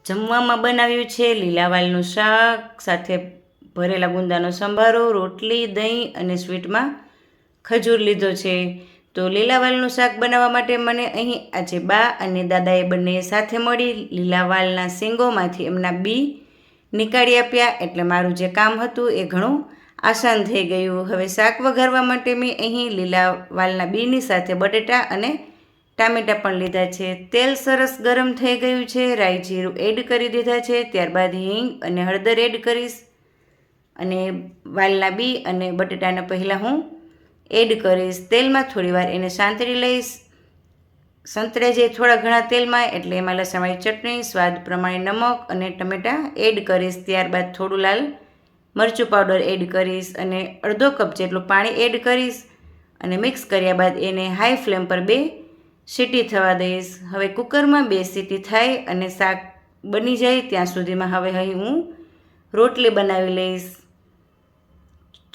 જમવામાં બનાવ્યું છે લીલા વાલનું શાક સાથે ભરેલા ગુંદાનો સંભારો, રોટલી, દહીં અને સ્વીટમાં ખજૂર લીધો છે. તો લીલા વાલનું શાક બનાવવા માટે મને અહીં આજે બા અને દાદાએ બંને સાથે મળી લીલા વાલના શીંગોમાંથી એમના બી નીકાળી આપ્યા, એટલે મારું જે કામ હતું એ ઘણું આસાન થઈ ગયું. હવે શાક વઘારવા માટે મેં અહીં લીલા વાલના બીની સાથે બટેટા અને ટામેટાં પણ લીધા છે. તેલ સરસ ગરમ થઈ ગયું છે. રાઈ જીરું એડ કરી દીધા છે. ત્યારબાદ હિંગ અને હળદર એડ કરીશ અને વાલના બી અને બટેટાને પહેલાં હું એડ કરીશ. તેલમાં થોડીવાર એને સાંતળી લઈશ. સંતળાઈ જાય થોડા ઘણા તેલમાં એટલે એમાં લસણવાળી ચટણી, સ્વાદ પ્રમાણે નમક અને ટમેટાં એડ કરીશ. ત્યારબાદ થોડું લાલ મરચું પાવડર એડ કરીશ અને અડધો કપ જેટલું પાણી એડ કરીશ અને મિક્સ કર્યા બાદ એને હાઈ ફ્લેમ પર 2 સીટી થવા દઈશ. હવે કુકરમાં 2 સીટી થાય અને શાક બની જાય ત્યાં સુધીમાં હવે અહીં હું રોટલી બનાવી લઈશ.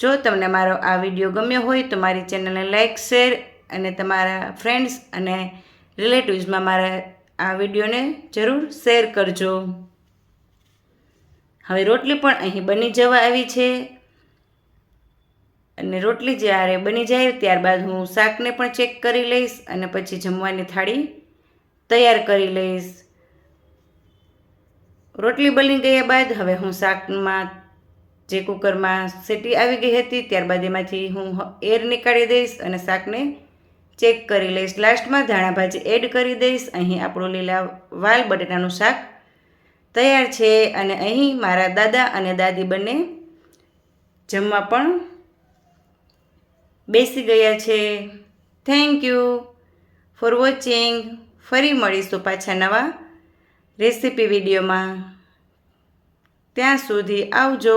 જો તમને મારો આ વિડીયો ગમ્યો હોય તો મારી ચેનલને લાઈક, શેર અને તમારા ફ્રેન્ડ્સ અને રિલેટિવ્સમાં મારા આ વિડીયોને જરૂર શેર કરજો. હવે રોટલી પણ અહીં બની જવા આવી છે અને રોટલી જ્યારે બની જાય ત્યારબાદ હું શાકને પણ ચેક કરી લઈશ અને પછી જમવાની થાળી તૈયાર કરી લઈશ. રોટલી બની ગયા બાદ હવે હું શાકમાં જે કુકરમાં સીટી આવી ગઈ હતી ત્યારબાદ એમાંથી હું એર નીકાળી દઈશ અને શાકને ચેક કરી લઈશ. લાસ્ટમાં ધાણા ભાજી એડ કરી દઈશ. અહીં આપણું લીલા વાલ બટેટાનું શાક તૈયાર છે અને અહીં મારા દાદા અને દાદી બંને જમવા પણ બેસી ગયા છે. Thank you for watching. ફરી મળીશું પાછા નવા રેસીપી વિડીયોમાં. ત્યાં સુધી આવજો.